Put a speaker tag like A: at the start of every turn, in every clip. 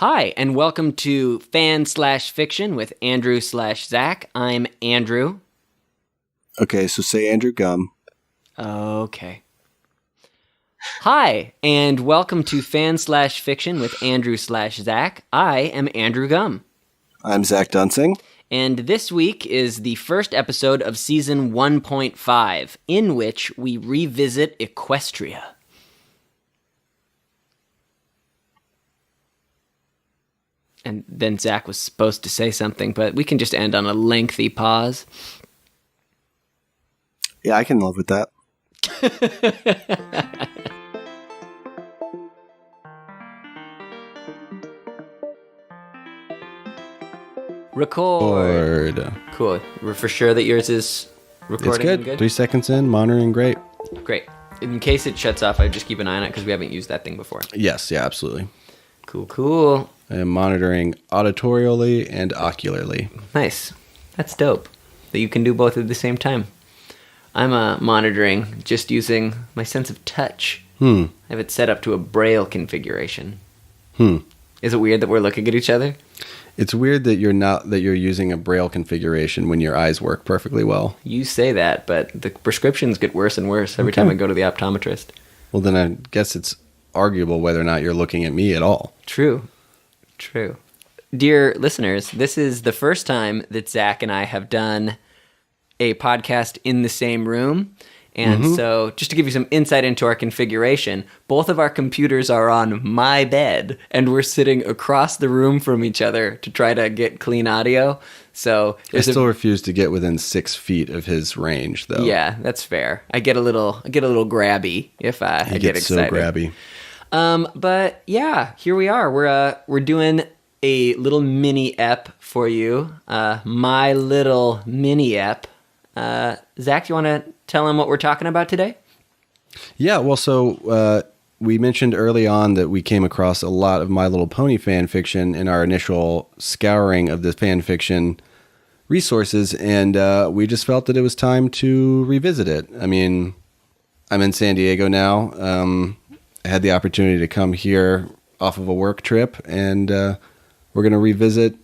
A: Hi, and welcome to Fan/Fiction with Andrew/Zach. I'm Andrew.
B: Okay, so say Andrew Gum.
A: Okay. Hi, and welcome to Fan/Fiction with Andrew/Zach. I am Andrew Gum.
B: I'm Zach Dunsing.
A: And this week is the first episode of Season 1.5, in which we revisit Equestria. And then Zach was supposed to say something, but we can just end on a lengthy pause.
B: Yeah, I can live with that.
A: Record. Cool. We're for sure that yours is recording.
B: It's good. 3 seconds in, monitoring great.
A: Great. In case it shuts off, I just keep an eye on it because we haven't used that thing before.
B: Yes, yeah, absolutely.
A: Cool.
B: I am monitoring auditorially and ocularly.
A: Nice. That's dope. That you can do both at the same time. I'm monitoring just using my sense of touch. I have it set up to a braille configuration. Is it weird that we're looking at each other?
B: It's weird that you're using a braille configuration when your eyes work perfectly well.
A: You say that, but the prescriptions get worse and worse every time I go to the optometrist.
B: Well, then I guess it's arguable whether or not you're looking at me at all.
A: True. Dear listeners, this is the first time that Zach and I have done a podcast in the same room. And so just to give you some insight into our configuration, both of our computers are on my bed and we're sitting across the room from each other to try to get clean audio. So
B: I still refuse to get within 6 feet of his range, though.
A: Yeah, that's fair. I get a little grabby if I get excited.
B: So grabby.
A: But yeah, here we are. We're doing a little mini ep for you. My little mini ep. Zach, you want to tell him what we're talking about today?
B: Yeah, well, so we mentioned early on that we came across a lot of My Little Pony fan fiction in our initial scouring of the fan fiction resources, and we just felt that it was time to revisit it. I mean, I'm in San Diego now. I had the opportunity to come here off of a work trip, and we're going to revisit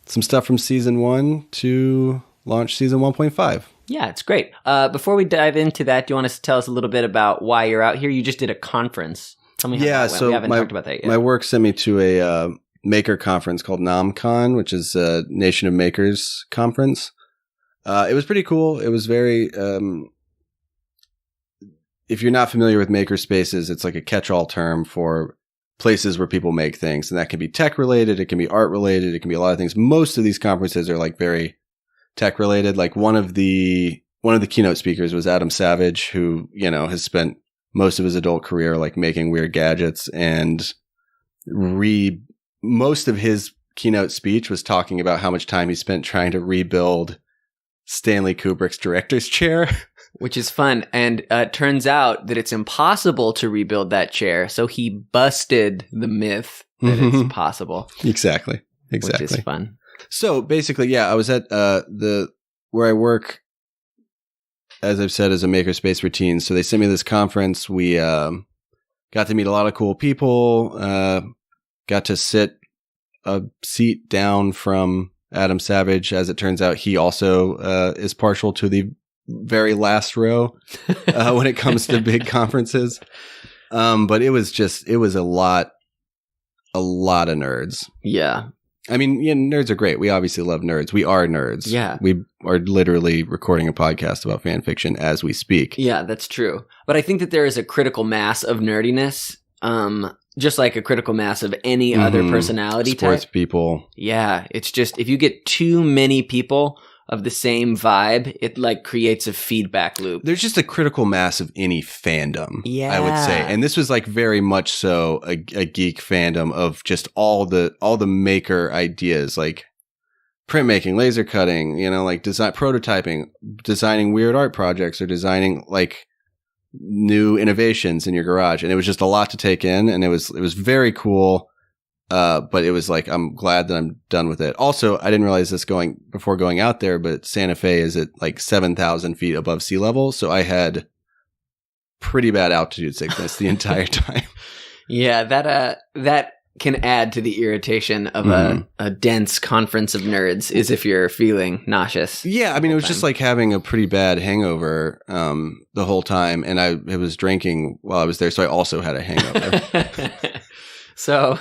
B: some stuff from Season 1 to launch Season 1.5.
A: Yeah, it's great. Before we dive into that, do you want to tell us a little bit about why you're out here? You just did a conference. Tell me how that went.
B: So
A: we haven't talked about that yet.
B: My work sent me to a maker conference called NamCon, which is a Nation of Makers conference. It was pretty cool. It was very... if you're not familiar with maker spaces, it's like a catch-all term for places where people make things. And that can be tech-related. It can be art-related. It can be a lot of things. Most of these conferences are like very tech-related. Like one of the keynote speakers was Adam Savage, who, has spent most of his adult career like making weird gadgets, and most of his keynote speech was talking about how much time he spent trying to rebuild Stanley Kubrick's director's chair.
A: Which is fun. And it turns out that it's impossible to rebuild that chair. So he busted the myth that it's possible.
B: Exactly.
A: Which is fun.
B: So basically, yeah, I was at where I work, as I've said, as a makerspace routine. So they sent me this conference. We got to meet a lot of cool people. Got to sit a seat down from Adam Savage. As it turns out, he also is partial to the very last row when it comes to big conferences. But it was a lot of nerds.
A: Yeah.
B: I mean, nerds are great. We obviously love nerds. We are nerds.
A: Yeah.
B: We are literally recording a podcast about fan fiction as we speak.
A: Yeah, that's true. But I think that there is a critical mass of nerdiness, just like a critical mass of any other personality
B: Sports
A: type.
B: people.
A: Yeah, it's just if you get too many people of the same vibe, it like creates a feedback loop.
B: There's just a critical mass of any fandom,
A: yeah.
B: I would say. And this was like very much so a geek fandom of just all the maker ideas, like printmaking, laser cutting, like design, prototyping, designing weird art projects, or designing like new innovations in your garage. And it was just a lot to take in, and it was very cool. But it was like, I'm glad that I'm done with it. Also, I didn't realize this before going out there, but Santa Fe is at like 7,000 feet above sea level. So I had pretty bad altitude sickness the entire time.
A: Yeah, that can add to the irritation of a dense conference of nerds is if you're feeling nauseous.
B: Yeah, I mean, it was just like having a pretty bad hangover the whole time, and I was drinking while I was there, so I also had a hangover.
A: So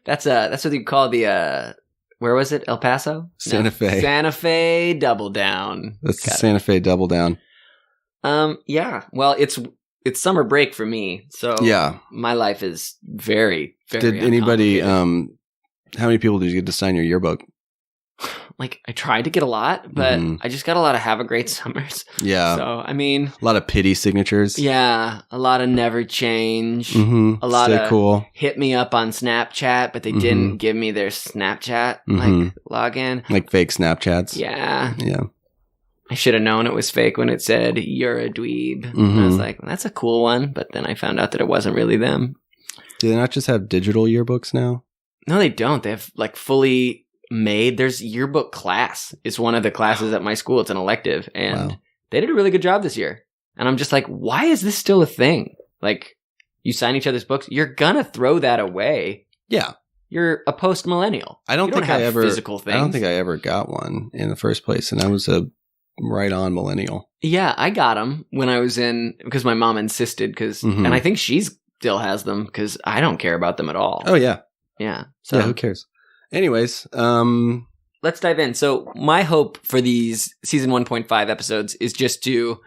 A: that's what you call the where was it? El Paso?
B: Santa Fe.
A: Santa Fe Double Down.
B: That's the Santa Fe Double Down.
A: Yeah. Well, it's summer break for me, so
B: yeah,
A: my life is very, very.
B: Did anybody? How many people did you get to sign your yearbook?
A: Like, I tried to get a lot, but I just got a lot of "Have a Great Summers."
B: Yeah.
A: So I mean,
B: a lot of pity signatures.
A: Yeah, a lot of never change.
B: A lot
A: of
B: cool.
A: Hit me up on Snapchat, but they didn't give me their Snapchat like login,
B: like fake Snapchats.
A: Yeah.
B: Yeah.
A: I should have known it was fake when it said, "You're a dweeb." And I was like, well, that's a cool one. But then I found out that it wasn't really them.
B: Do they not just have digital yearbooks now?
A: No, they don't. They have like fully made. There's yearbook class. It's one of the classes at my school. It's an elective. And they did a really good job this year. And I'm just like, why is this still a thing? Like, you sign each other's books. You're going to throw that away.
B: Yeah.
A: You're a post-millennial.
B: I don't think I ever
A: physical things.
B: I don't think I ever got one in the first place. And I was a right on millennial.
A: Yeah, I got them when I was because my mom insisted and I think she still has them because I don't care about them at all.
B: Oh yeah.
A: Yeah. So
B: yeah, who cares? Anyways,
A: let's dive in. So my hope for these season 1.5 episodes is just to,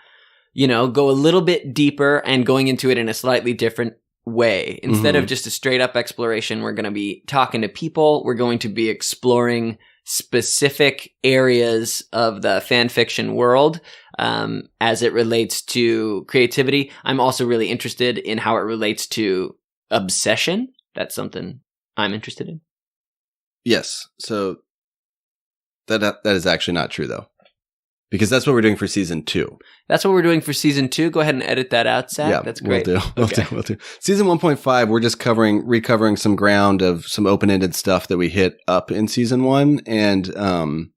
A: go a little bit deeper and going into it in a slightly different way. Instead of just a straight up exploration, we're going to be talking to people. We're going to be exploring specific areas of the fan fiction world as it relates to creativity. I'm also really interested in how it relates to obsession. That's something I'm interested in.
B: Yes. So that is actually not true, though, because that's what we're doing for season 2.
A: That's what we're doing for season 2. Go ahead and edit that out, Zach.
B: Yeah,
A: that's great.
B: We'll do. Season 1.5, we're just recovering some ground of some open-ended stuff that we hit up in season 1, and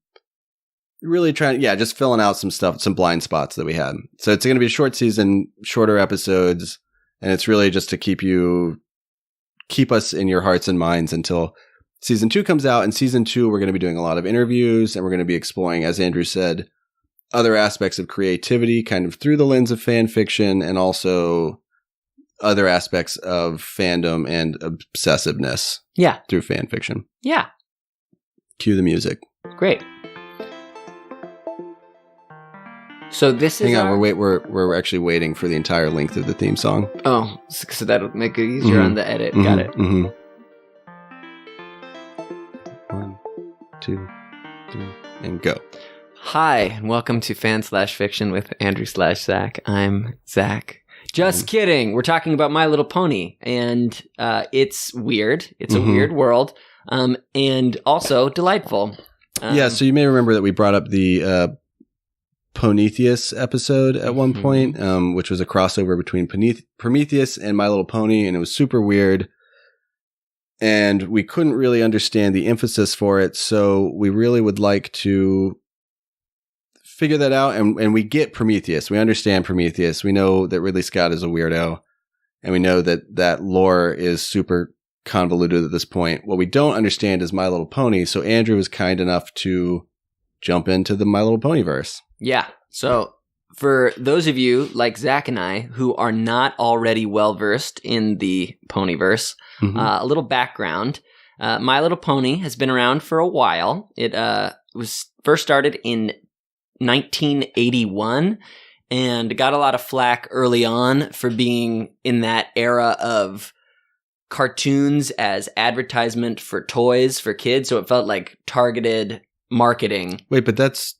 B: really just filling out some stuff, some blind spots that we had. So it's going to be a short season, shorter episodes, and it's really just to keep us in your hearts and minds until season 2 comes out. In season 2, we're going to be doing a lot of interviews, and we're going to be exploring, as Andrew said, other aspects of creativity kind of through the lens of fan fiction, and also other aspects of fandom and obsessiveness through fan fiction.
A: Yeah.
B: Cue the music.
A: Great. So this is
B: Hang on, we're actually waiting for the entire length of the theme song.
A: Oh, so that'll make it easier on the edit. Got it.
B: 1, 2, 3, and go.
A: Hi, and welcome to Fan/Fiction with Andrew/Zach. I'm Zach. Just kidding. We're talking about My Little Pony, and it's weird. It's a weird world, and also delightful.
B: So you may remember that we brought up the Prometheus episode at one point, which was a crossover between Prometheus and My Little Pony, and it was super weird. And we couldn't really understand the emphasis for it, so we really would like to figure that out. And we get Prometheus. We understand Prometheus. We know that Ridley Scott is a weirdo, and we know that lore is super convoluted at this point. What we don't understand is My Little Pony, so Andrew was kind enough to jump into the My Little Pony verse.
A: Yeah. So for those of you like Zach and I who are not already well-versed in the Ponyverse, a little background. My Little Pony has been around for a while. It was first started in 1981 and got a lot of flack early on for being in that era of cartoons as advertisement for toys for kids. So it felt like targeted marketing.
B: Wait, but that's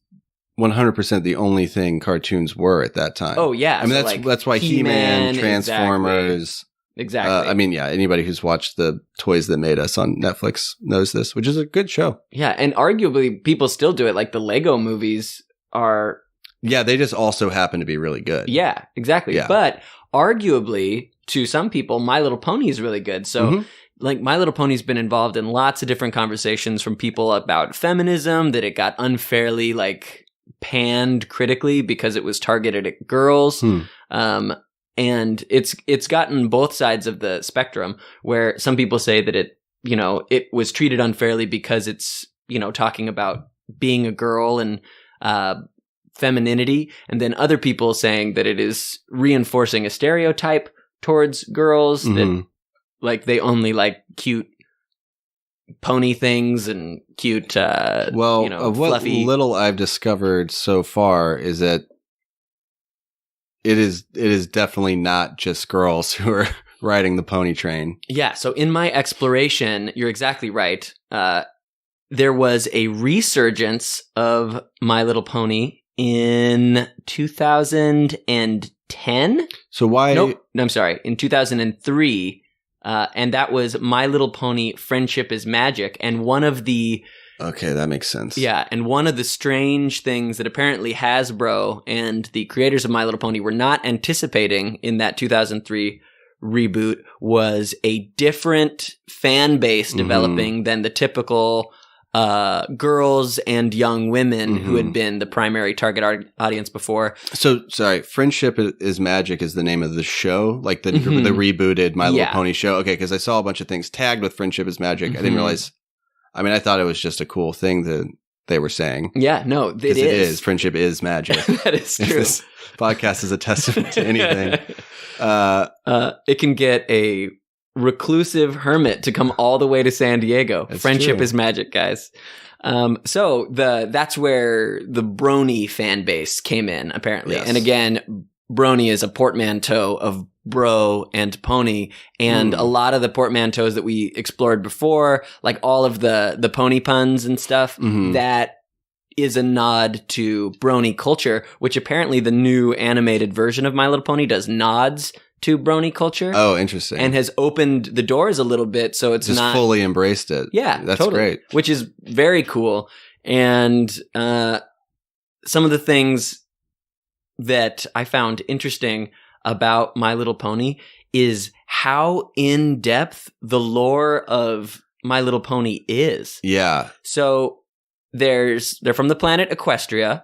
B: 100% the only thing cartoons were at that time.
A: Oh, yeah.
B: I mean, that's why He-Man, Transformers.
A: Exactly.
B: I mean, yeah, anybody who's watched the Toys That Made Us on Netflix knows this, which is a good show.
A: Yeah, and arguably people still do it. Like the Lego movies are...
B: Yeah, they just also happen to be really good.
A: Yeah, exactly. Yeah. But arguably, to some people, My Little Pony is really good. So... Like, My Little Pony's been involved in lots of different conversations from people about feminism, that it got unfairly, panned critically because it was targeted at girls. And it's gotten both sides of the spectrum, where some people say that it it was treated unfairly because it's, talking about being a girl and femininity. And then other people saying that it is reinforcing a stereotype towards girls that like they only like cute pony things and cute,
B: of what
A: fluffy.
B: Little I've discovered so far is that it is definitely not just girls who are riding the pony train.
A: Yeah. So in my exploration, you're exactly right. There was a resurgence of My Little Pony in 2010.
B: So why?
A: Nope. No, I'm sorry. In 2003. And that was My Little Pony Friendship is Magic. And one of the...
B: Okay, that makes sense.
A: Yeah, and one of the strange things that apparently Hasbro and the creators of My Little Pony were not anticipating in that 2003 reboot was a different fan base developing than the typical girls and young women who had been the primary target audience before.
B: So, sorry, Friendship is Magic is the name of the show? Like the rebooted My Little Pony show? Okay, because I saw a bunch of things tagged with Friendship is Magic. I didn't realize... I mean, I thought it was just a cool thing that they were saying.
A: Yeah, no, it is.
B: Friendship is magic.
A: That is true.
B: If this podcast is a testament to anything.
A: It can get a reclusive hermit to come all the way to San Diego. Friendship is magic, guys. So that's where the Brony fan base came in, apparently. Yes. And again, Brony is a portmanteau of bro and pony, and a lot of the portmanteaus that we explored before, like all of the pony puns and stuff, that is a nod to Brony culture, which apparently the new animated version of My Little Pony does nods to Brony culture.
B: Oh, interesting.
A: And has opened the doors a little bit, so it's
B: just
A: not
B: fully embraced it.
A: Yeah,
B: that's
A: totally.
B: Great.
A: Which is very cool. And some of the things that I found interesting about My Little Pony is how in depth the lore of My Little Pony is.
B: Yeah.
A: So they're from the planet Equestria.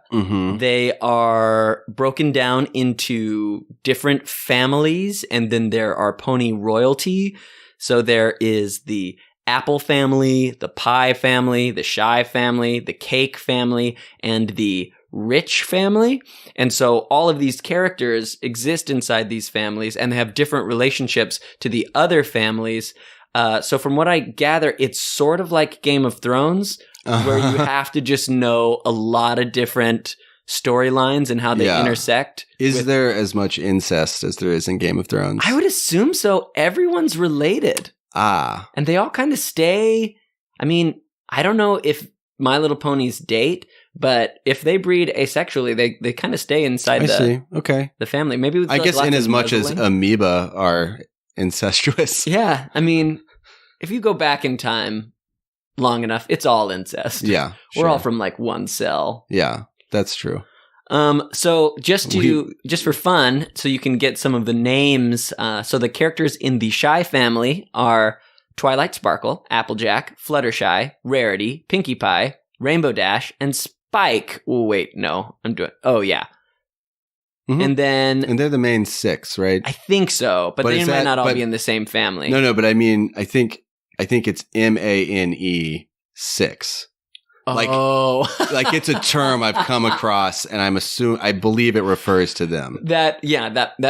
A: They are broken down into different families, and then there are pony royalty. So there is the Apple family, the Pie family, the Shy family, the Cake family, and the Rich family. And so all of these characters exist inside these families, and they have different relationships to the other families. So from what I gather, it's sort of like Game of Thrones, where you have to just know a lot of different storylines and how they intersect.
B: Is there as much incest as there is in Game of Thrones?
A: I would assume so. Everyone's related. And they all kind of stay. I mean, I don't know if My Little Ponies date, but if they breed asexually, they kind of stay inside the family. Maybe with
B: I guess in as much as amoeba are incestuous.
A: Yeah, I mean, if you go back in time long enough, it's all incest.
B: Yeah,
A: we're all from like one cell.
B: Yeah, that's true.
A: So just for fun, so you can get some of the names. So the characters in the Shy family are Twilight Sparkle, Applejack, Fluttershy, Rarity, Pinkie Pie, Rainbow Dash, and Spike. Oh, wait, no. Oh, yeah. And they're the main 6, right? I think so, but they might not all be in the same family.
B: No, but I mean, I think it's MANE 6. Like it's a term I've come across, and I believe it refers to them.
A: That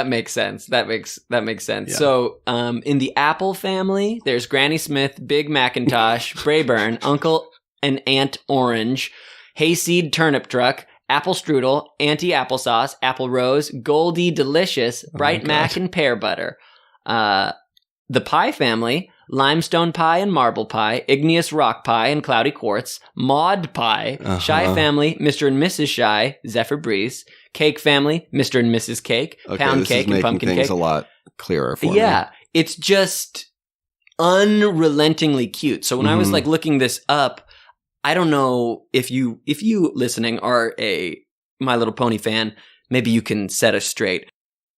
A: makes sense. That makes sense.
B: Yeah.
A: So, in the Apple family, there's Granny Smith, Big Macintosh, Brayburn, Uncle and Aunt Orange, Hayseed Turnip Truck, Apple Strudel, Auntie Applesauce, Apple Rose, Goldie Delicious, Bright Mac, and Pear Butter. The Pie family, Limestone Pie and Marble Pie, Igneous Rock Pie and Cloudy Quartz, Maud Pie, Shy family, Mr. and Mrs. Shy, Zephyr Breeze, Cake family, Mr. and Mrs. Cake, Pound Cake and Pumpkin Cake.
B: This is making things a lot clearer for me.
A: Yeah, it's just unrelentingly cute. So when I was like looking this up, I don't know if you listening are a My Little Pony fan, maybe you can set us straight.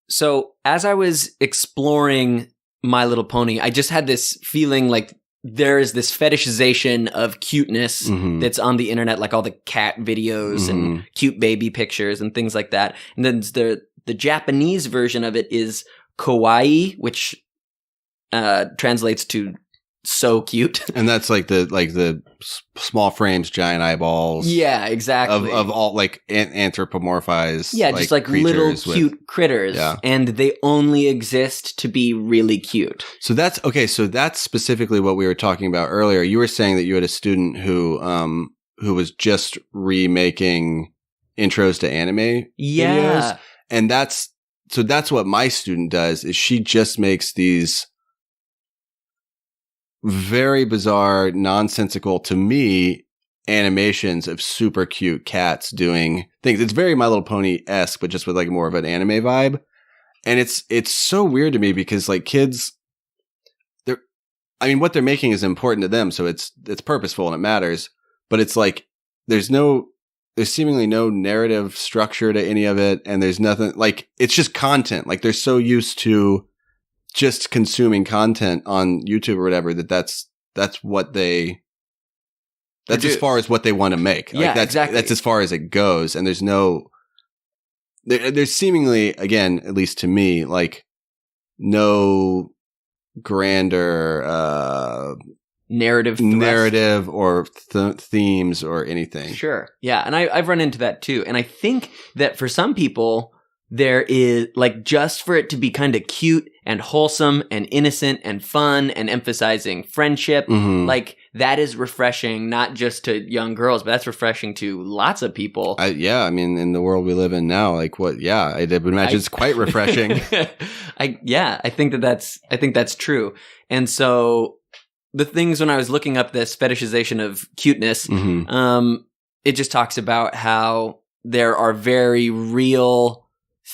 A: So as I was exploring My Little Pony, I just had this feeling like there is this fetishization of cuteness that's on the internet, like all the cat videos and cute baby pictures and things like that. And then the Japanese version of it is kawaii, which translates to so cute.
B: And that's like the small frames, giant eyeballs.
A: Yeah, exactly.
B: Of all like anthropomorphized.
A: Yeah, just like little cute critters.
B: Yeah.
A: And they only exist to be really cute.
B: So that's okay. So that's specifically what we were talking about earlier. You were saying that you had a student who was just remaking intros to anime videos. And that's what my student does is she just makes these very bizarre, nonsensical to me animations of super cute cats doing things. It's very My Little Pony-esque, but just with like more of an anime vibe. And it's so weird to me because like kids, what they're making is important to them. So it's purposeful and it matters, but it's like, there's seemingly no narrative structure to any of it. And there's nothing like, it's just content. Like they're so used to just consuming content on YouTube or whatever that's what that's as far as what they want to make. Like that's as far as it goes. And there's seemingly, again, at least to me, like no grander narrative or themes or anything.
A: Sure. Yeah. And I've run into that too. And I think that for some people, there is like just for it to be kind of cute and wholesome and innocent and fun and emphasizing friendship, like that is refreshing, not just to young girls, but that's refreshing to lots of people.
B: In the world we live in now, like what? Yeah, I would imagine it's quite refreshing.
A: I think that's true. And so the things when I was looking up this fetishization of cuteness, it just talks about how there are very real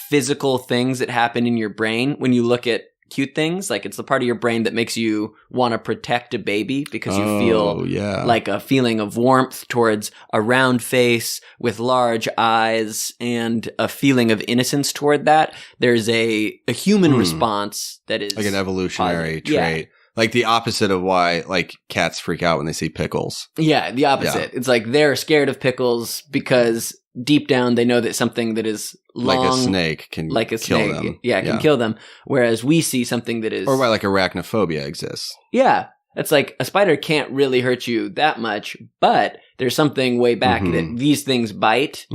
A: physical things that happen in your brain when you look at cute things. Like it's the part of your brain that makes you want to protect a baby because you feel like a feeling of warmth towards a round face with large eyes and a feeling of innocence toward that. There's a human response that is
B: like an evolutionary trait. Yeah. Like the opposite of why like cats freak out when they see pickles.
A: Yeah, the opposite. Yeah. It's like they're scared of pickles because deep down they know that something that is long,
B: like a snake can kill them.
A: Yeah, can kill them. Whereas we see something that is,
B: or why like arachnophobia exists.
A: Yeah, it's like a spider can't really hurt you that much, but there's something way back that these things bite.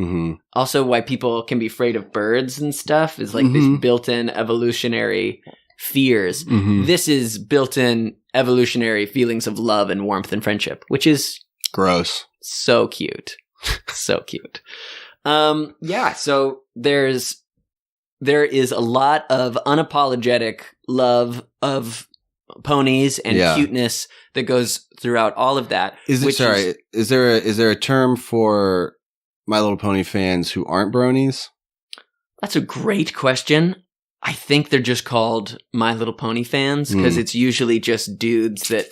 A: Also, why people can be afraid of birds and stuff is like this built-in evolutionary fears. This is built-in evolutionary feelings of love and warmth and friendship, which is
B: gross.
A: So cute. So cute. So there is a lot of unapologetic love of ponies and cuteness that goes throughout all of that.
B: Is there a term for My Little Pony fans who aren't bronies?
A: That's a great question. I think they're just called My Little Pony fans because it's usually just dudes that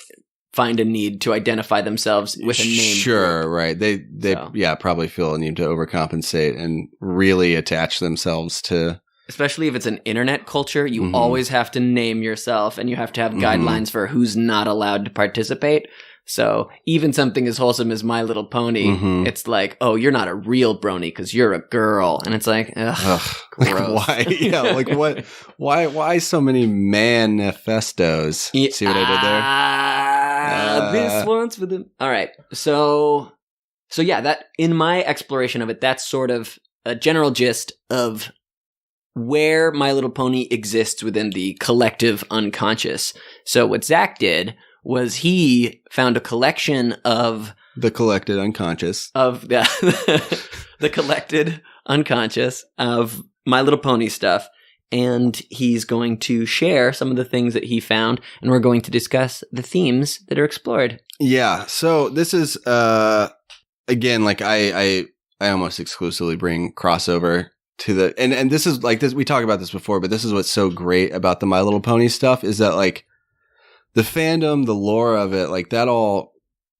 A: find a need to identify themselves with a name.
B: Sure,
A: group.
B: Right. They probably feel a need to overcompensate and really attach themselves to.
A: Especially if it's an internet culture, you always have to name yourself and you have to have guidelines for who's not allowed to participate. So even something as wholesome as My Little Pony, it's like, oh, you're not a real brony because you're a girl. And it's like, ugh, gross.
B: Like why? Yeah, like what? Why so many manifestos? See what I did there?
A: This one's for them. All right. So yeah, that in my exploration of it, that's sort of a general gist of where My Little Pony exists within the collective unconscious. So what Zach did was he found a collection of
B: the collected unconscious
A: of the collected unconscious of My Little Pony stuff, and he's going to share some of the things that he found, and we're going to discuss the themes that are explored.
B: Yeah, so this is again, like I almost exclusively bring crossover to the and this is like this, we talked about this before, but this is what's so great about the My Little Pony stuff is that like the fandom, the lore of it, like that all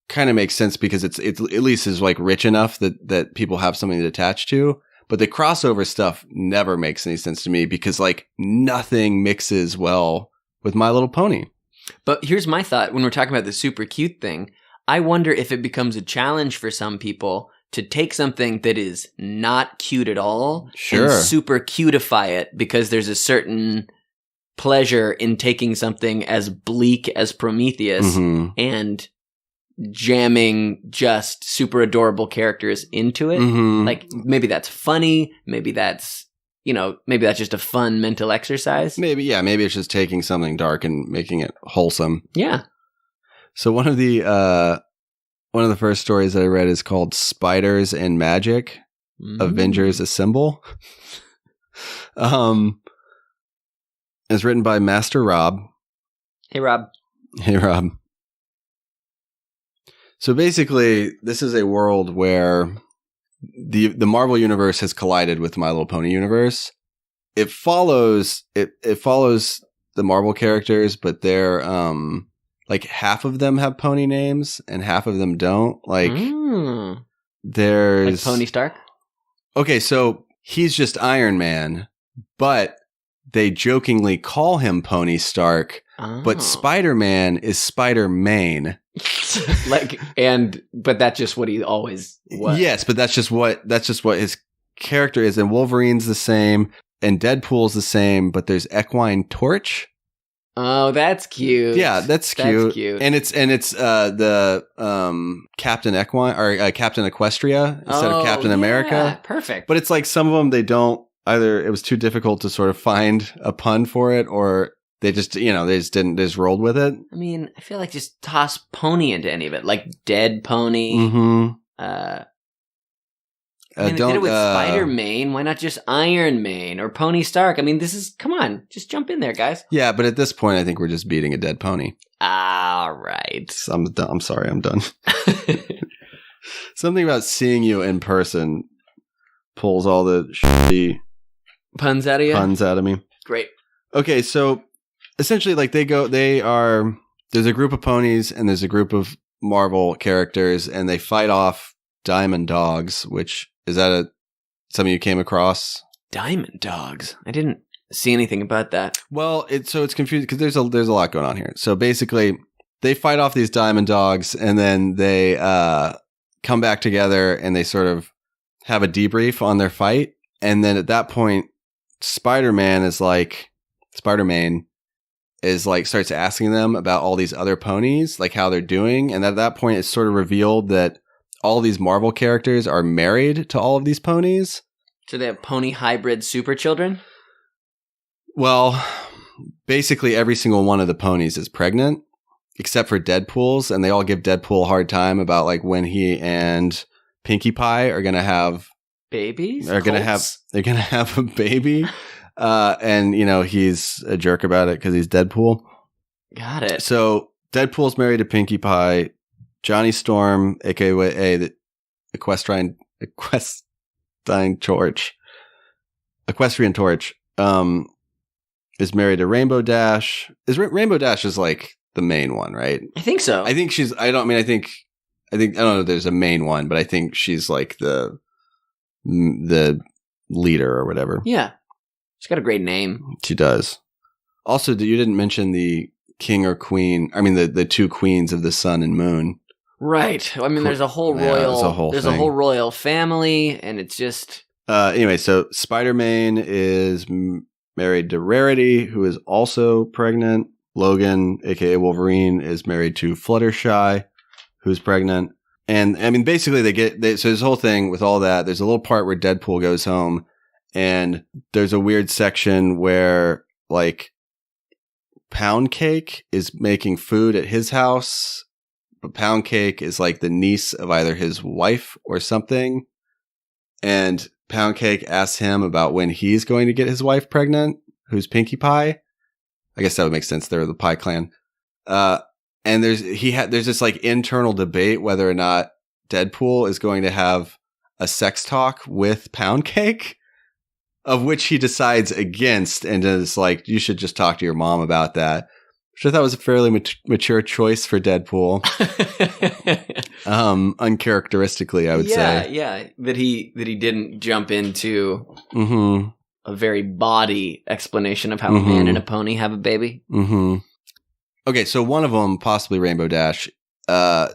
B: kind of makes sense because it's at least is like rich enough that people have something to attach to. But the crossover stuff never makes any sense to me because like nothing mixes well with My Little Pony.
A: But here's my thought when we're talking about the super cute thing. I wonder if it becomes a challenge for some people to take something that is not cute at all and super cutify it because there's a certain pleasure in taking something as bleak as Prometheus and jamming just super adorable characters into it. Like, maybe that's funny. Maybe that's, maybe that's just a fun mental exercise.
B: Maybe it's just taking something dark and making it wholesome.
A: Yeah. So
B: one of the first stories that I read is called Spiders and Magic, Avengers Assemble. It's written by Master Rob.
A: Hey, Rob.
B: Hey, Rob. So basically, this is a world where the Marvel universe has collided with the My Little Pony universe. It follows the Marvel characters, but they're like half of them have pony names and half of them don't. Like there's
A: like Pony Stark.
B: Okay, so he's just Iron Man, but they jokingly call him Pony Stark. But Spider-Man is Spider-Mane.
A: But that's just what he always was.
B: Yes, but that's just what his character is. And Wolverine's the same, and Deadpool's the same, but there's Equine Torch.
A: Oh, that's cute.
B: Yeah, that's cute.
A: That's cute.
B: And it's the Captain Equine or Captain Equestria instead of Captain America.
A: Perfect.
B: But it's like some of them they don't either. It was too difficult to sort of find a pun for it, or they just they just rolled with it.
A: I mean, I feel like just toss pony into any of it, like Dead Pony. They did it with Spider-Man. Why not just Iron Man or Pony Stark? I mean, come on, just jump in there, guys.
B: Yeah, but at this point, I think we're just beating a dead pony.
A: All right.
B: I'm sorry, I'm done. Something about seeing you in person pulls all the shitty
A: puns out of me. Great.
B: Okay, so essentially, like there's a group of ponies and there's a group of Marvel characters, and they fight off Diamond Dogs, which is that something you came across?
A: Diamond Dogs? I didn't see anything about that.
B: Well, it's confusing because there's a lot going on here. So basically, they fight off these Diamond Dogs, and then they come back together and they sort of have a debrief on their fight. And then at that point, Spider-Man is like starts asking them about all these other ponies, like how they're doing. And at that point, it's sort of revealed that all these Marvel characters are married to all of these ponies.
A: So they have pony hybrid super children?
B: Well, basically every single one of the ponies is pregnant, except for Deadpool's. And they all give Deadpool a hard time about like when he and Pinkie Pie are going to have
A: babies.
B: They're going to have a baby. And he's a jerk about it because he's Deadpool.
A: Got it.
B: So Deadpool's married to Pinkie Pie. Johnny Storm, aka the Equestrian Torch, is married to Rainbow Dash. Rainbow Dash is like the main one, right?
A: I think so.
B: I think she's. I don't know. There's a main one, but I think she's like the leader or whatever.
A: Yeah, she's got a great name.
B: She does. Also, you didn't mention the king or queen. I mean, the two queens of the sun and moon.
A: Right. I mean, there's a whole royal. There's a whole royal family, and it's just.
B: Anyway, so Spider-Man is married to Rarity, who is also pregnant. Logan, aka Wolverine, is married to Fluttershy, who's pregnant. And I mean, basically, so this whole thing with all that. There's a little part where Deadpool goes home, and there's a weird section where like Pound Cake is making food at his house. But Pound Cake is like the niece of either his wife or something. And Pound Cake asks him about when he's going to get his wife pregnant, who's Pinkie Pie. I guess that would make sense. They're the Pie Clan. And there's this like internal debate whether or not Deadpool is going to have a sex talk with Pound Cake, of which he decides against and is like, you should just talk to your mom about that. Which I thought was a fairly mature choice for Deadpool. Uncharacteristically, I would say.
A: Yeah, that he didn't jump into a very bawdy explanation of how a man and a pony have a baby.
B: Okay, so one of them, possibly Rainbow Dash,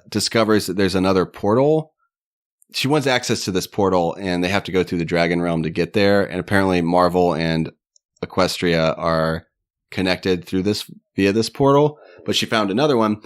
B: discovers that there's another portal. She wants access to this portal, and they have to go through the Dragon Realm to get there. And apparently Marvel and Equestria are connected via this portal, but she found another one.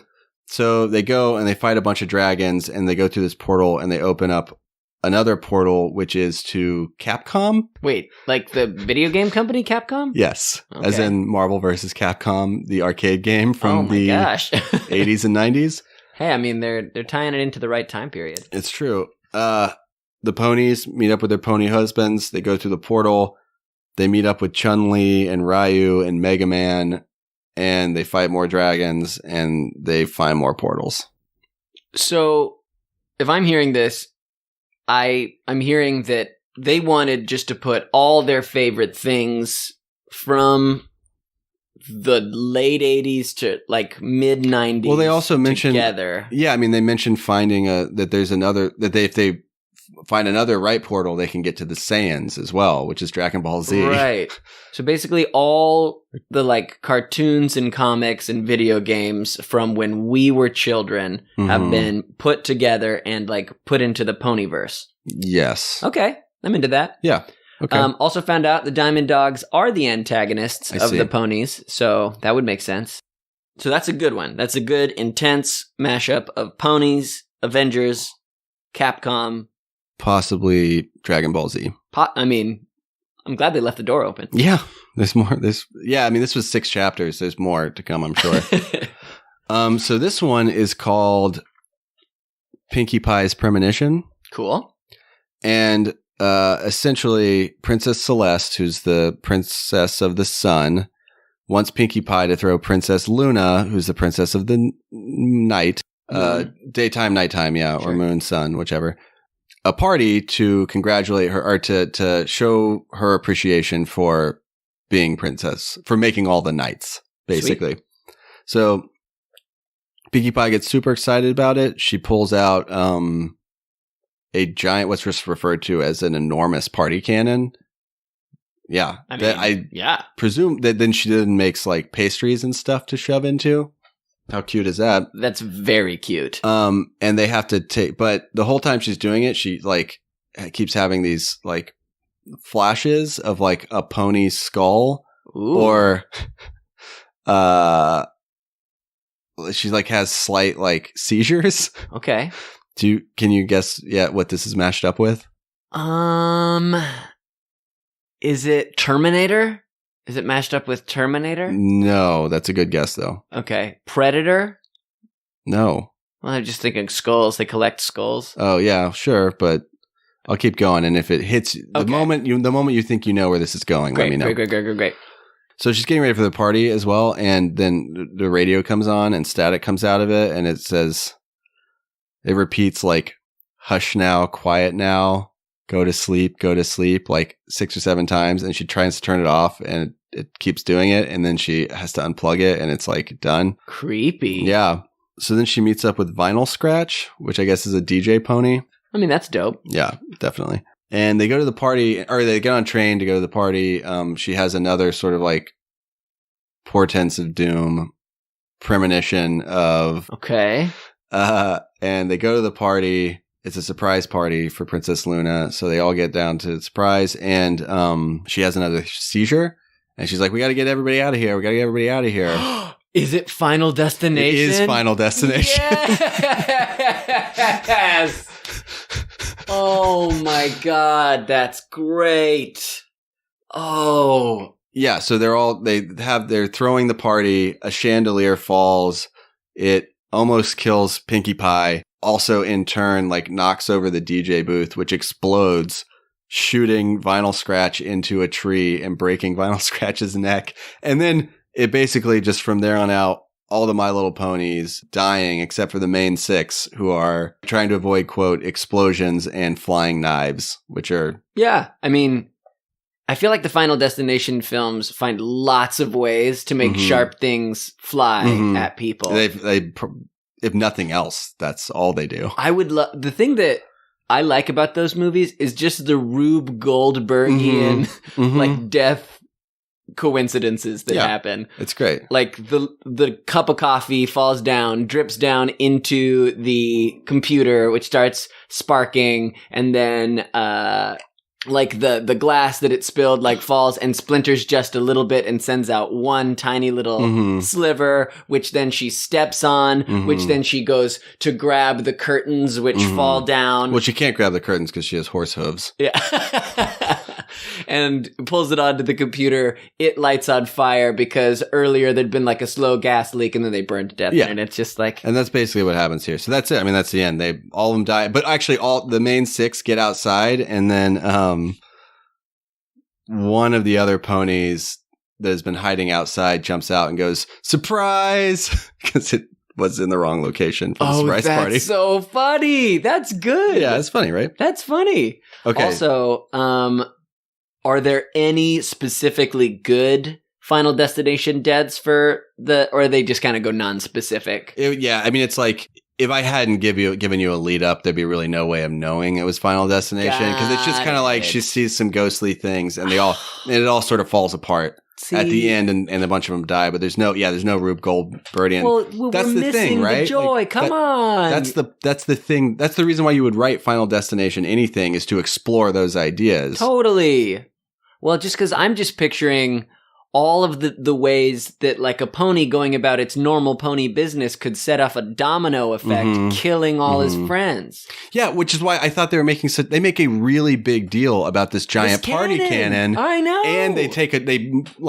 B: So they go and they fight a bunch of dragons, and they go through this portal, and they open up another portal, which is to Capcom.
A: Wait, like the video game company Capcom?
B: Yes.
A: Okay.
B: As in Marvel vs. Capcom, the arcade game from the
A: gosh.
B: 80s and 90s.
A: Hey, I mean, they're tying it into the right time period.
B: It's true. The ponies meet up with their pony husbands. They go through the portal. They meet up with Chun-Li and Ryu and Mega Man, and they fight more dragons, and they find more portals.
A: So, if I'm hearing this, I'm hearing that they wanted just to put all their favorite things from the late 80s to like mid 90s.
B: Well, they also mentioned
A: together.
B: Yeah, I mean, they mentioned finding that there's another that if they find another right portal, they can get to the Saiyans as well, which is Dragon Ball Z.
A: Right. So basically, all the like cartoons and comics and video games from when we were children have been put together and like put into the Ponyverse.
B: Yes.
A: Okay, I'm into that.
B: Yeah. Okay.
A: Also found out the Diamond Dogs are the antagonists of the ponies, so that would make sense. So that's a good one. That's a good, intense mashup of ponies, Avengers, Capcom.
B: Possibly Dragon Ball Z.
A: I mean, I'm glad they left the door open.
B: Yeah. There's more. I mean, this was 6 chapters. There's more to come, I'm sure. So this one is called Pinkie Pie's Premonition.
A: Cool.
B: And essentially, Princess Celeste, who's the princess of the sun, wants Pinkie Pie to throw Princess Luna, who's the princess of the night, daytime, nighttime, yeah, sure. Or moon, sun, whichever, a party to congratulate her or to show her appreciation for being princess, for making all the nights, basically. Sweet. So Pinkie Pie gets super excited about it. She pulls out a giant, what's just referred to as an enormous party cannon. Yeah. I presume that then she then makes like pastries and stuff to shove into. How cute is that?
A: That's very cute.
B: And they have to but the whole time she's doing it, she like keeps having these like flashes of like a pony skull. Ooh. Or, she like has slight like seizures.
A: Okay.
B: Can you guess what this is mashed up with?
A: Is it Terminator? Is it mashed up with Terminator?
B: No, that's a good guess though.
A: Okay. Predator?
B: No.
A: Well, I'm just thinking skulls. They collect skulls.
B: Oh yeah, sure, but I'll keep going, and if it hits the moment you think you know where this is going, let me know.
A: Great.
B: So she's getting ready for the party as well, and then the radio comes on and static comes out of it, and it repeats like, hush now, quiet now, go to sleep, like 6 or 7 times. And she tries to turn it off and it keeps doing it. And then she has to unplug it and it's like done.
A: Creepy.
B: Yeah. So then she meets up with Vinyl Scratch, which I guess is a DJ pony.
A: I mean, that's dope.
B: Yeah, definitely. And they go to the party, or they get on a train to go to the party. She has another sort of like portents of doom, premonition of...
A: Okay.
B: And they go to the party. It's a surprise party for Princess Luna. So they all get down to the surprise. And she has another seizure. And she's like, we got to get everybody out of here.
A: Is it Final Destination?
B: It is Final Destination.
A: Yes! Oh my God. That's great. Oh.
B: Yeah. So they're throwing the party. A chandelier falls. It almost kills Pinkie Pie. Also, in turn, like knocks over the DJ booth, which explodes, shooting Vinyl Scratch into a tree and breaking Vinyl Scratch's neck. And then it basically just from there on out, all the My Little Ponies dying, except for the main 6 who are trying to avoid, quote, explosions and flying knives, which are...
A: Yeah, I mean, I feel like the Final Destination films find lots of ways to make sharp things fly at people. If
B: nothing else, that's all they do.
A: I would love... The thing that I like about those movies is just the Rube Goldbergian, like, death coincidences that happen.
B: It's great.
A: Like, the cup of coffee falls down, drips down into the computer, which starts sparking, and then like the glass that it spilled like falls and splinters just a little bit and sends out one tiny little sliver, which then she steps on, which then she goes to grab the curtains, which fall down.
B: Well, she can't grab the curtains because she has horse hooves.
A: Yeah. And pulls it onto the computer. It lights on fire because earlier there'd been like a slow gas leak and then they burned to death.
B: Yeah.
A: And it's just like...
B: And that's basically what happens here. So that's it. I mean, that's the end. All of them die. But actually, all the main 6 get outside, and then one of the other ponies that has been hiding outside jumps out and goes, "Surprise!" Because it was in the wrong location for the surprise party.
A: That's so funny. That's good.
B: Yeah, it's funny, right?
A: That's funny.
B: Okay.
A: Also, are there any specifically good Final Destination deaths or are they just kind of go non-specific?
B: Yeah, I mean, it's like, if I hadn't given you a lead up, there'd be really no way of knowing it was Final Destination, because it's just kind of like she sees some ghostly things and it all sort of falls apart at the end, and a bunch of them die. But there's no Rube Goldberg.
A: Well,
B: that's
A: we're
B: the thing, right?
A: The joy.
B: Like,
A: Come on.
B: That's the thing. That's the reason why you would write Final Destination anything, is to explore those ideas.
A: Totally. Well, just because I'm just picturing all of the ways that like a pony going about its normal pony business could set off a domino effect, killing all his friends.
B: Yeah, which is why I thought they were they make a really big deal about this giant party cannon.
A: I know.
B: And they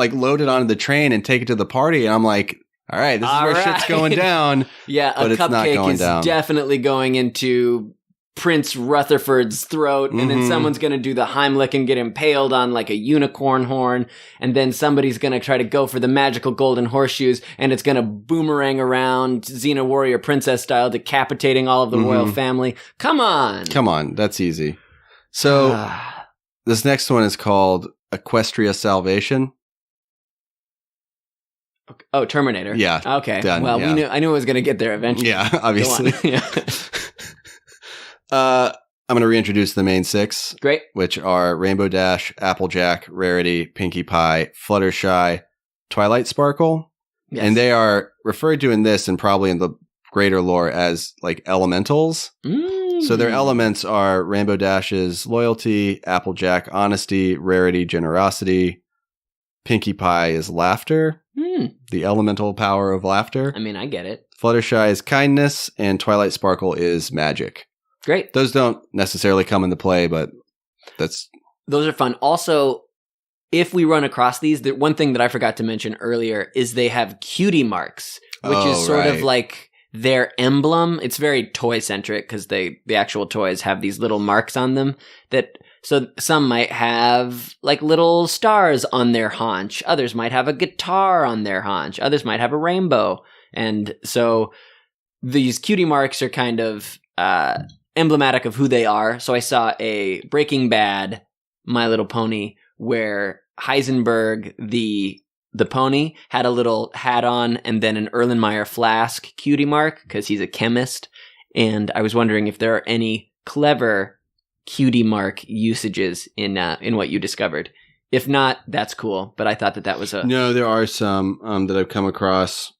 B: load it onto the train and take it to the party, and I'm like, all right, this is where shit's going down.
A: Yeah,
B: but
A: a cupcake is definitely going into Prince Rutherford's throat, and then someone's going to do the Heimlich and get impaled on like a unicorn horn, and then somebody's going to try to go for the magical golden horseshoes, and it's going to boomerang around Xena Warrior Princess style, decapitating all of the royal family. Come on. That's
B: easy. So this next one is called Equestria Salvation.
A: Oh, Terminator.
B: Yeah.
A: Okay.
B: Done.
A: Well,
B: yeah.
A: I knew it was going to get there eventually.
B: Yeah, obviously. I'm going to reintroduce the main 6.
A: Great.
B: Which are Rainbow Dash, Applejack, Rarity, Pinkie Pie, Fluttershy, Twilight Sparkle. Yes. And they are referred to in this and probably in the greater lore as like elementals. So their elements are Rainbow Dash's loyalty, Applejack honesty, Rarity generosity, Pinkie Pie is laughter, the elemental power of laughter.
A: I mean, I get it.
B: Fluttershy is kindness, and Twilight Sparkle is magic.
A: Great.
B: Those don't necessarily come into play, but
A: those are fun. Also, if we run across these, the one thing that I forgot to mention earlier is they have cutie marks, which is sort of like their emblem. It's very toy centric because the actual toys have these little marks on them so some might have like little stars on their haunch. Others might have a guitar on their haunch. Others might have a rainbow. And so these cutie marks are kind of emblematic of who they are. So I saw a Breaking Bad My Little Pony where Heisenberg, the pony, had a little hat on and then an Erlenmeyer flask cutie mark because he's a chemist. And I was wondering if there are any clever cutie mark usages in what you discovered. If not, that's cool. But I thought that was
B: No, there are some that I've come across.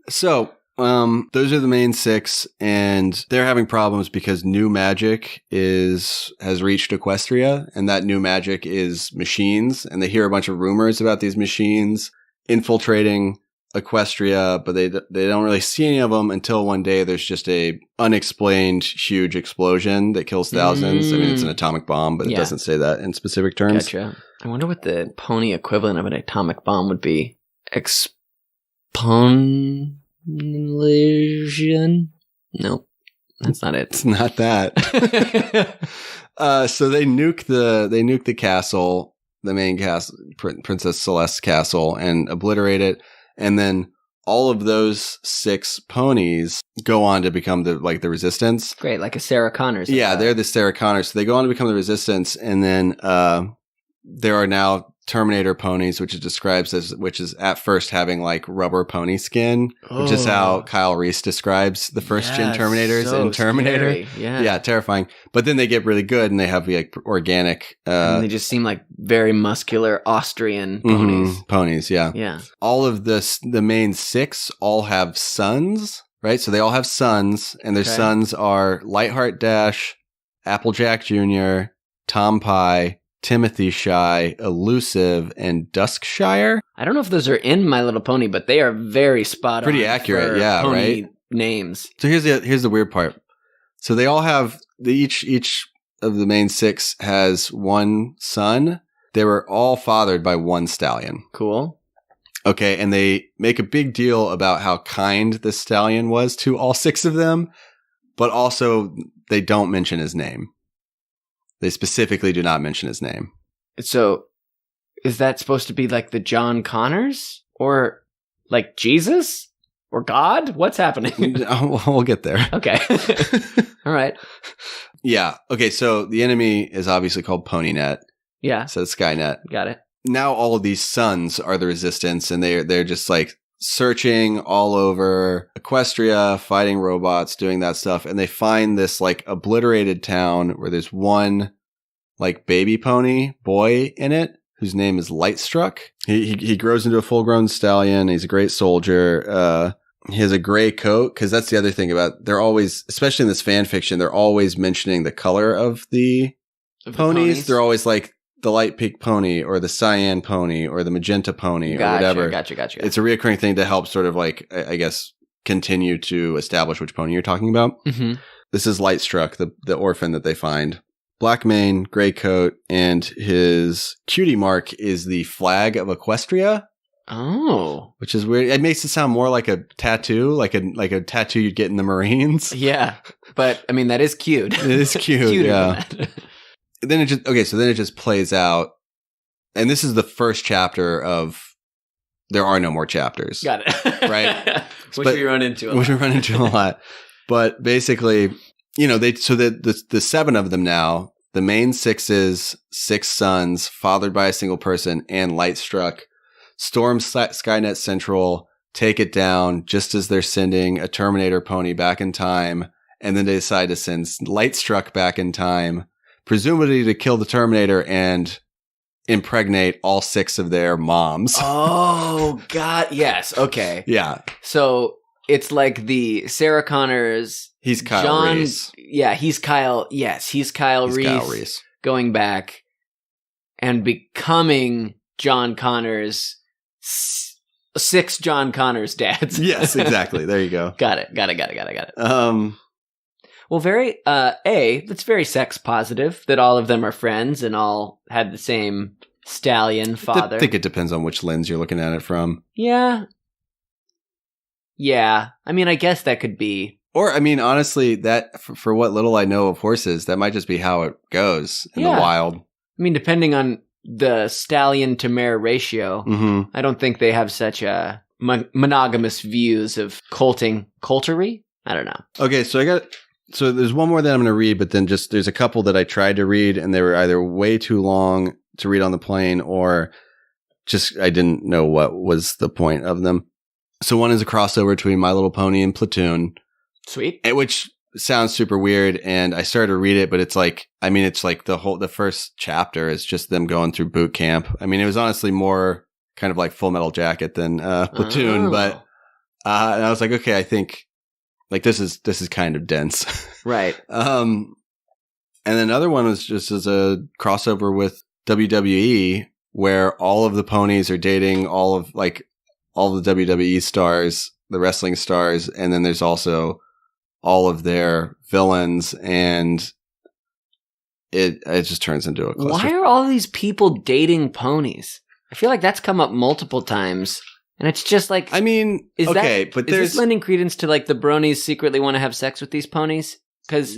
B: So those are the main 6, and they're having problems because new magic has reached Equestria, and that new magic is machines, and they hear a bunch of rumors about these machines infiltrating Equestria, but they don't really see any of them until one day there's just a unexplained huge explosion that kills thousands. I mean, it's an atomic bomb, but it doesn't say that in specific terms.
A: Gotcha. I wonder what the pony equivalent of an atomic bomb would be. Explosion? Nope, that's not it.
B: It's not that. So they nuke the castle, the main castle, Princess Celeste's castle, and obliterate it. And then all of those 6 ponies go on to become the Resistance.
A: Great, like a Sarah Connors.
B: Yeah, they're the Sarah Connors. So they go on to become the Resistance, and then there are now Terminator ponies, which is at first having like rubber pony skin, which is how Kyle Reese describes the first gen Terminators in Terminator.
A: Scary.
B: Yeah, terrifying. But then they get really good and they have like organic.
A: And they just seem like very muscular Austrian ponies.
B: Ponies, yeah.
A: Yeah.
B: All of the main 6 all have sons, right? So they all have sons, and their sons are Lightheart Dash, Applejack Jr., Tom Pie, Timothy Shy, Elusive, and Duskshire.
A: I don't know if those are in My Little Pony, but they are very spot on.
B: Pretty accurate,
A: for
B: yeah,
A: pony
B: right?
A: names.
B: So here's the weird part. So they all have each of the main 6 has one son. They were all fathered by one stallion.
A: Cool.
B: Okay, and they make a big deal about how kind the stallion was to all 6 of them, but also they don't mention his name. They specifically do not mention his name.
A: So is that supposed to be like the John Connors? Or like Jesus? Or God? What's happening?
B: We'll get there.
A: Okay. All right.
B: Yeah. Okay, so the enemy is obviously called PonyNet.
A: Yeah.
B: So Skynet.
A: Got it.
B: Now all of these sons are the resistance, and they're just like searching all over Equestria, fighting robots, doing that stuff, and they find this like obliterated town where there's one like baby pony boy in it whose name is Lightstruck. He grows into a full-grown stallion. He's a great soldier. He has a gray coat, because that's the other thing about, they're always, especially in this fan fiction, they're always mentioning the color of the ponies. They're always like the light pink pony or the cyan pony or the magenta pony or whatever.
A: Gotcha.
B: It's a reoccurring thing to help sort of like, I guess, continue to establish which pony you're talking about.
A: Mm-hmm.
B: This is Lightstruck, the orphan that they find. Black mane, gray coat, and his cutie mark is the flag of Equestria.
A: Oh,
B: which is weird. It makes it sound more like a tattoo, like a tattoo you'd get in the Marines.
A: Yeah, but I mean that is cute.
B: It is cute. Yeah. Then it just plays out, and this is the first chapter of. There are no more chapters.
A: Got it.
B: Right.
A: Which we run into
B: a lot. But basically, the 7 of them now, the main 6's 6 sons, fathered by a single person, and Lightstruck, storm Skynet Central, take it down just as they're sending a Terminator pony back in time, and then they decide to send Lightstruck back in time, presumably to kill the Terminator and impregnate all 6 of their moms.
A: Oh, God. Yes. Okay.
B: Yeah.
A: So it's like the Sarah Connors.
B: He's Kyle Reese.
A: Yeah, he's Kyle. Yes, he's Kyle Reese going back and becoming John Connors, 6 John Connors dads.
B: Yes, exactly. There you go.
A: Got it. Well, that's very sex positive that all of them are friends and all had the same stallion father.
B: I think it depends on which lens you're looking at it from.
A: Yeah. I mean, I guess that could be.
B: Or, I mean, honestly, that for what little I know of horses, that might just be how it goes in the wild. I
A: mean, depending on the stallion to mare ratio, I don't think they have such a monogamous views of coltery. I don't know. Okay,
B: so there's one more that I'm going to read, but then there's a couple that I tried to read, and they were either way too long to read on the plane, or just I didn't know what was the point of them. So one is a crossover between My Little Pony and Platoon.
A: Sweet.
B: Which sounds super weird, and I started to read it, but it's like the first chapter is just them going through boot camp. I mean, it was honestly more kind of like Full Metal Jacket than Platoon, but and I was like, okay, I think like this is kind of dense.
A: Right.
B: And then another one was just as a crossover with WWE, where all of the ponies are dating all of the WWE stars, the wrestling stars, and then there's also all of their villains, and it just turns into a cluster.
A: Why are all these people dating ponies? I feel like that's come up multiple times, and it's just like, I mean, is this lending credence to like the bronies secretly want to have sex with these ponies? Because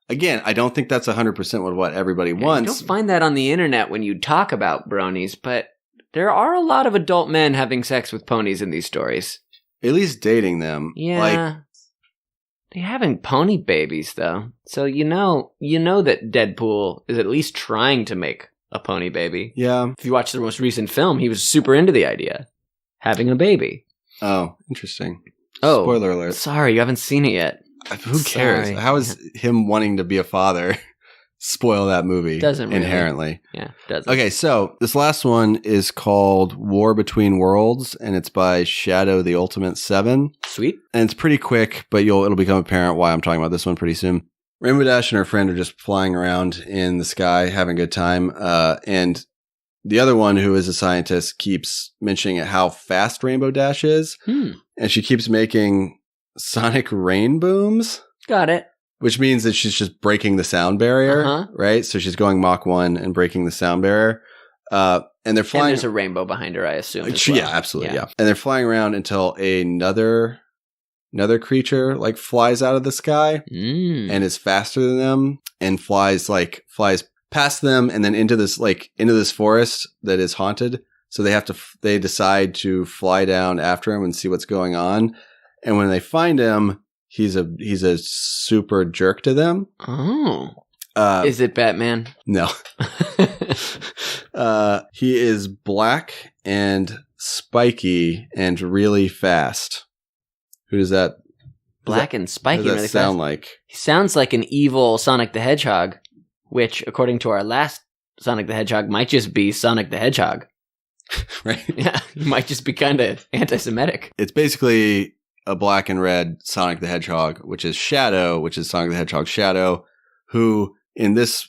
B: again, I don't think that's 100% what everybody wants.
A: You don't find that on the internet when you talk about bronies, but there are a lot of adult men having sex with ponies in these stories.
B: At least dating them.
A: Yeah. They're having pony babies, though. So you know that Deadpool is at least trying to make a pony baby.
B: Yeah.
A: If you watch the most recent film, he was super into the idea. Having a baby.
B: Oh, interesting.
A: Oh.
B: Spoiler alert.
A: Sorry, you haven't seen it yet.
B: Who cares? Sorry. How is him wanting to be a father spoil that movie?
A: Doesn't really.
B: Inherently.
A: Yeah, doesn't.
B: Okay, so this last one is called War Between Worlds, and it's by Shadow the Ultimate 7.
A: Sweet.
B: And it's pretty quick, but it'll become apparent why I'm talking about this one pretty soon. Rainbow Dash and her friend are just flying around in the sky, having a good time. And the other one, who is a scientist, keeps mentioning how fast Rainbow Dash is. And she keeps making sonic rain booms.
A: Got it.
B: Which means that she's just breaking the sound barrier, right? So she's going Mach 1 and breaking the sound barrier. And they're flying.
A: And there's a rainbow behind her, I assume.
B: Yeah, absolutely. Yeah. And they're flying around until another creature like flies out of the sky and is faster than them and flies past them and then into this forest that is haunted. So they decide to fly down after him and see what's going on. And when they find him, he's a super jerk to them.
A: Oh. Is it Batman?
B: No. He is black and spiky and really fast. Who does that?
A: Black and spiky.
B: What does that
A: really
B: sound
A: fast?
B: like?
A: He sounds like an evil Sonic the Hedgehog, which, according to our last Sonic the Hedgehog, might just be Sonic the Hedgehog.
B: Right?
A: Yeah, he might just be kind of anti-Semitic.
B: It's basically a black and red Sonic the Hedgehog, which is Shadow, which is Sonic the Hedgehog Shadow, who in this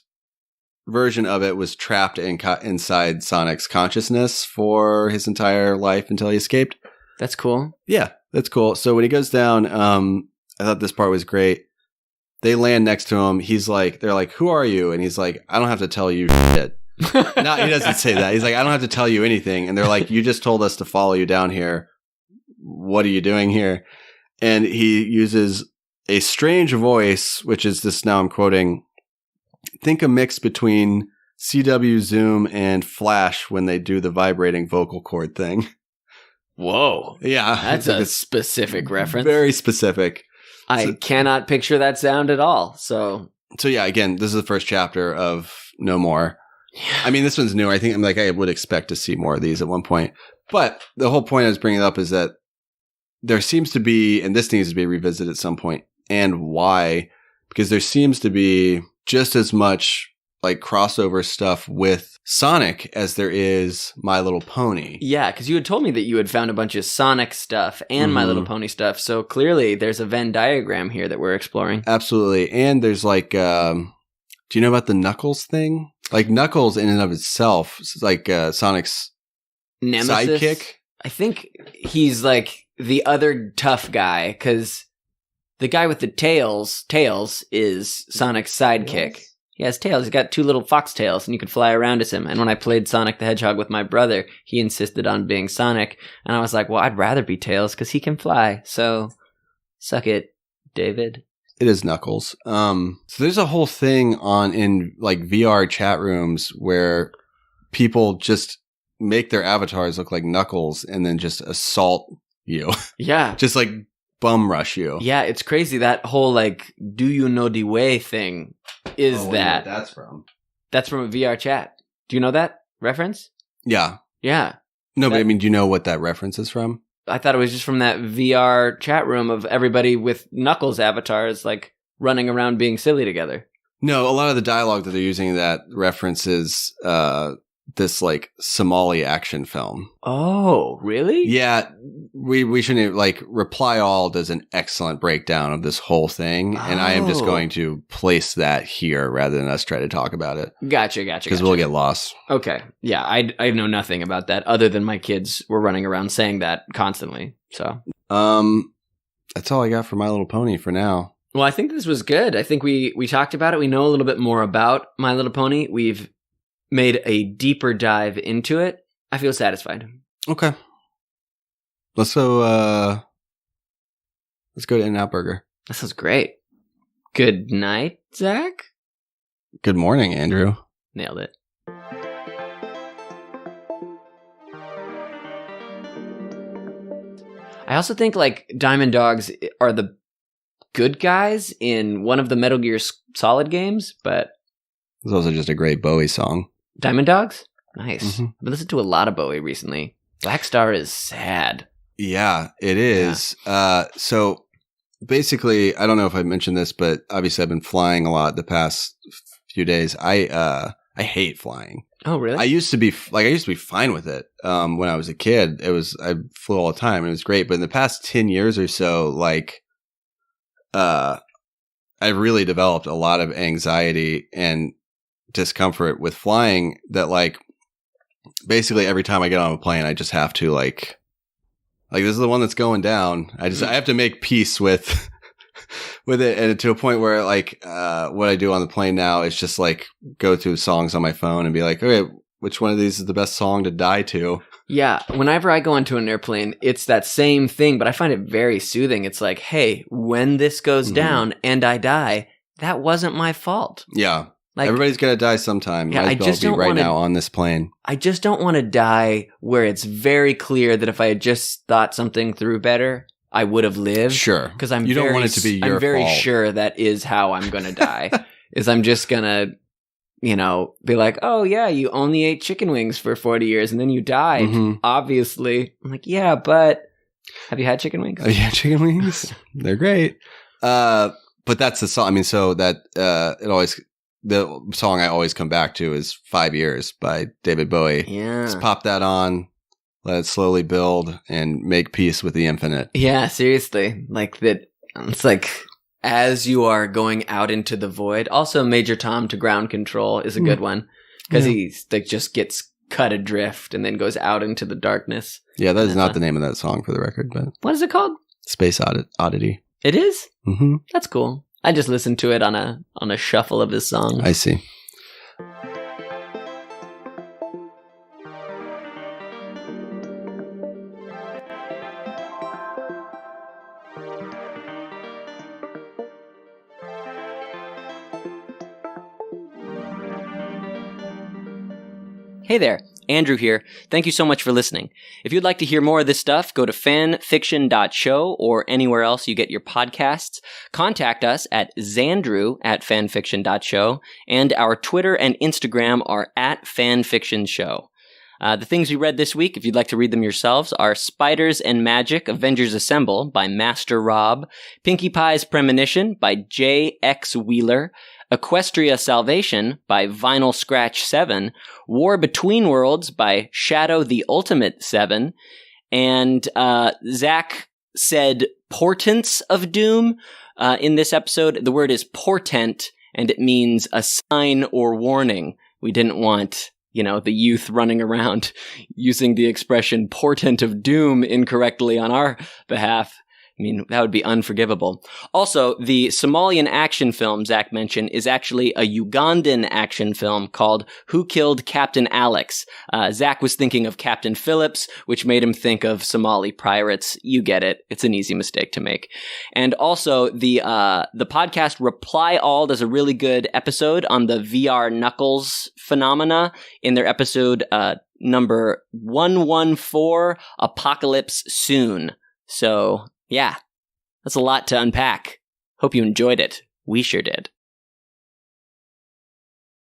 B: version of it was trapped inside Sonic's consciousness for his entire life until he escaped.
A: That's cool.
B: Yeah, that's cool. So when he goes down, I thought this part was great. They land next to him. They're like, who are you? And he's like, I don't have to tell you shit. No, he doesn't say that. He's like, I don't have to tell you anything. And they're like, you just told us to follow you down here. What are you doing here? And he uses a strange voice, which is this, now I'm quoting, think a mix between CW Zoom and Flash when they do the vibrating vocal cord thing.
A: Whoa.
B: Yeah.
A: That's a specific reference.
B: Very specific.
A: I cannot picture that sound at all. So
B: yeah, again, this is the first chapter of No More. Yeah. I mean, this one's new. I would expect to see more of these at one point. But the whole point I was bringing up is that there seems to be, and this needs to be revisited at some point, and why? Because there seems to be just as much like crossover stuff with Sonic as there is My Little Pony.
A: Yeah, because you had told me that you had found a bunch of Sonic stuff and My Little Pony stuff. So clearly there's a Venn diagram here that we're exploring.
B: Absolutely. And there's like, do you know about the Knuckles thing? Like Knuckles in and of itself is like Sonic's
A: Nemesis?
B: Sidekick.
A: I think he's like the other tough guy because the guy with the tails is Sonic's sidekick. He has tails. He's got two little fox tails, and you can fly around as him. And when I played Sonic the Hedgehog with my brother, he insisted on being Sonic. And I was like, well, I'd rather be Tails because he can fly. So, suck it, David.
B: It is Knuckles. So there's a whole thing in like VR chat rooms where people just make their avatars look like Knuckles and then just assault you.
A: Yeah.
B: Just like bum rush you.
A: Yeah, it's crazy. That whole like, do you know the way thing is that.
B: I know what that's from.
A: That's from a VR chat. Do you know that reference?
B: Yeah.
A: Yeah.
B: No, but I mean, do you know what that reference is from?
A: I thought it was just from that VR chat room of everybody with Knuckles avatars like running around being silly together.
B: No, a lot of the dialogue that they're using that references this like Somali action film.
A: Oh, really?
B: Yeah, we shouldn't like Reply All does an excellent breakdown of this whole thing, and I am just going to place that here rather than us try to talk about it.
A: Gotcha.
B: Because we'll get lost.
A: Okay, yeah, I know nothing about that other than my kids were running around saying that constantly. So,
B: that's all I got for My Little Pony for now.
A: Well, I think this was good. I think we talked about it. We know a little bit more about My Little Pony. We've made a deeper dive into it. I feel satisfied.
B: Okay. Let's go to In-N-Out Burger.
A: That sounds great. Good night, Zach.
B: Good morning, Andrew.
A: Nailed it. I also think like Diamond Dogs are the good guys in one of the Metal Gear Solid games, but
B: It's also just a great Bowie song.
A: Diamond Dogs? Nice.
B: Mm-hmm.
A: I've been listening to a lot of Bowie recently. Black Star is sad.
B: Yeah, it is. Yeah. So basically, I don't know if I mentioned this, but obviously I've been flying a lot the past few days. I hate flying.
A: Oh, really?
B: I used to be fine with it. When I was a kid, I flew all the time. It was great. But in the past 10 years or so, like, I really developed a lot of anxiety and discomfort with flying that like basically every time I get on a plane, I just have to like this is the one that's going down. I have to make peace with it, and to a point where like what I do on the plane now is just like go through songs on my phone and be like, okay, which one of these is the best song to die to?
A: Yeah, whenever I go onto an airplane, it's that same thing, but I find it very soothing. It's like, hey, when this goes down and I die, that wasn't my fault.
B: Yeah.
A: Like,
B: everybody's gonna die sometime.
A: Yeah,
B: Might as well be right now on this plane.
A: I just don't want to die where it's very clear that if I had just thought something through better, I would have lived.
B: Sure.
A: Because
B: you don't want it to be your fault.
A: I'm very sure that is how I'm going to die. Is I'm just going to, be like, oh yeah, you only ate chicken wings for 40 years and then you died. Obviously. I'm like, yeah, but have you had chicken wings?
B: Oh yeah, chicken wings. They're great. But that's the song. I mean, so that the song I always come back to is 5 Years by David Bowie.
A: Yeah.
B: Just pop that on, let it slowly build, and make peace with the infinite.
A: Yeah, seriously. Like that. It's like as you are going out into the void. Also, Major Tom to Ground Control is a good one because he like just gets cut adrift and then goes out into the darkness.
B: Yeah, that is not the name of that song for the record, but
A: what is it called?
B: Space Oddity.
A: It is?
B: Mm-hmm.
A: That's cool. I just listened to it on a shuffle of his songs.
B: I see.
A: Hey there, Andrew here. Thank you so much for listening. If you'd like to hear more of this stuff, go to fanfiction.show or anywhere else you get your podcasts. Contact us at xandru@fanfiction.show, and our Twitter and Instagram are @fanfictionshow. The things we read this week, if you'd like to read them yourselves, are Spiders and Magic, Avengers Assemble by Master Rob, Pinkie Pie's Premonition by J.X. Wheeler, Equestria Salvation by Vinyl Scratch 7, War Between Worlds by Shadow the Ultimate 7, and Zach said Portents of Doom. In this episode, the word is portent, and it means a sign or warning. We didn't want, the youth running around using the expression portent of doom incorrectly on our behalf. I mean, that would be unforgivable. Also, the Somalian action film Zach mentioned is actually a Ugandan action film called Who Killed Captain Alex? Zach was thinking of Captain Phillips, which made him think of Somali pirates. You get it. It's an easy mistake to make. And also, the podcast Reply All does a really good episode on the VR Knuckles phenomena in their episode number 114, Apocalypse Soon. So, yeah, that's a lot to unpack. Hope you enjoyed it. We sure did.